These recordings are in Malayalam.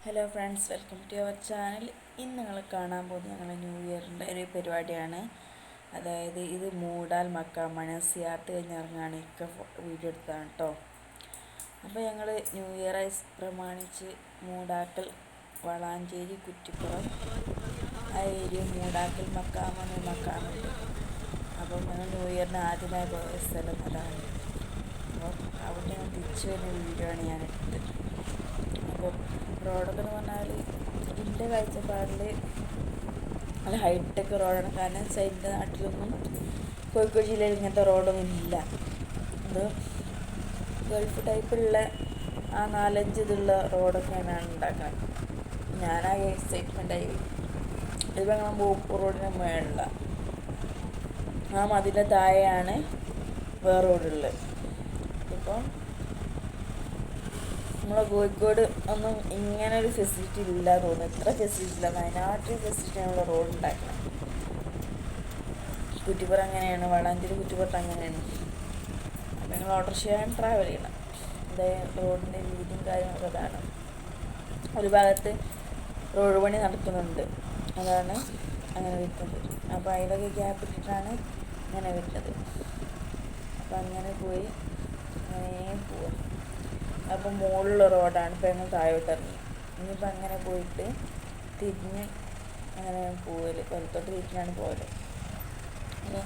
Hello friends, welcome to our channel. ഇന്ന് നിങ്ങൾ കാണാൻ പോകുന്നത് ഞങ്ങളുടെ ന്യൂ ഇയറിൻ്റെ ഒരു പരിപാടിയാണ്. അതായത് ഇത് മൂടാൽ മക്കാമാണ്. സിയാർത്ത് കഴിഞ്ഞിറങ്ങാണ് വീഡിയോ എടുത്തതാണ് കേട്ടോ. അപ്പോൾ ഞങ്ങൾ ന്യൂ ഇയർ പ്രമാണിച്ച് മൂടാക്കൽ, വളാഞ്ചേരി, കുറ്റിപ്പുറം ആ ഏരിയ മൂടാക്കൽ മക്കാമുണ്ട്. അപ്പം ഞങ്ങൾ ന്യൂ ഇയറിന് ആദ്യമായി പോയ സ്ഥലം അതാണ്. അപ്പോൾ അവിടെ ഞാൻ തിരിച്ചു വരുന്ന വീഡിയോ ആണ് ഞാൻ എടുത്തത്. അപ്പോൾ റോഡൊക്കെ എന്ന് പറഞ്ഞാൽ എൻ്റെ കാഴ്ചപ്പാടിൽ നല്ല ഹൈടെക് റോഡാണ്. കാരണം വെച്ചാൽ എൻ്റെ നാട്ടിലൊന്നും, കോഴിക്കോട് ജില്ലയിൽ ഇങ്ങനത്തെ റോഡൊന്നും ഇല്ല. അത് ഗൾഫ് ടൈപ്പുള്ള ആ 4-5 ഇതുള്ള റോഡൊക്കെയാണ് ഉണ്ടാക്കുന്നത്. ഞാനാകെ എക്സൈറ്റ്മെൻറ്റായി. ഇപ്പം ഞങ്ങൾ ബോപ്പൂർ റോഡിന് മേളില ആ മതിൻ്റെ താഴെയാണ് വേറെ റോഡുള്ളത്. ഇപ്പം നമ്മളെ കോഴിക്കോട് ഒന്നും ഇങ്ങനെ ഒരു ഫെസിലിറ്റി ഇല്ല തോന്നുന്നു. എത്ര ഫെസിലിറ്റി ഇല്ല, വയനാട്ടിൽ ഫെസിലിറ്റി നമ്മൾ റോഡ് ഉണ്ടാക്കണം. കുറ്റിപ്പുറം അങ്ങനെയാണ്, വളാഞ്ചേരി കുറ്റിപ്പുറത്ത് അങ്ങനെയാണ്. അപ്പം ഞങ്ങൾ ഓട്ടോറിക്ഷയാണ് ട്രാവൽ ചെയ്യണം. അതായത് റോഡിൻ്റെ വീതിയും കാര്യങ്ങളൊക്കെ അതാണ്. ഒരു ഭാഗത്ത് റോഡ് പണി നടക്കുന്നുണ്ട്, അതാണ് അങ്ങനെ വരുന്നത്. അപ്പോൾ അതിലൊക്കെ ഗ്യാപ്പ് ഇട്ടിട്ടാണ് അങ്ങനെ വരുന്നത്. അപ്പം അങ്ങനെ പോയി അങ്ങനെ പോവാം. അപ്പം മുകളിലുള്ള റോഡാണ്. ഇപ്പം ഞങ്ങൾ താഴോട്ട് ഇറങ്ങി. ഇനിയിപ്പോൾ അങ്ങനെ പോയിട്ട് തിരിഞ്ഞ് അങ്ങനെ പോവല്, വലത്തോട്ട് തിരിഞ്ഞാണ് പോകല്. പിന്നെ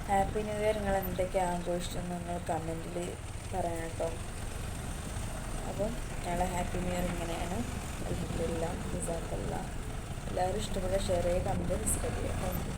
ഹാപ്പി ന്യൂ ഇയർ നിങ്ങൾ എന്തൊക്കെ ആഘോഷിച്ചെന്ന് നിങ്ങൾ കമൻറ്റിൽ പറയണം കേട്ടോ. അപ്പം ഞങ്ങളെ ഹാപ്പി ന്യൂ ഇയർ ഇങ്ങനെയാണ്. അൽഹംദുലില്ലാ, ജസാക്കല്ലാഹ്. എല്ലാവരും ഇഷ്ടപ്പെട്ട ഷെയർ ചെയ്യുക, കമൻറ്റ്, സബ്സ്ക്രൈബ് ചെയ്യുക.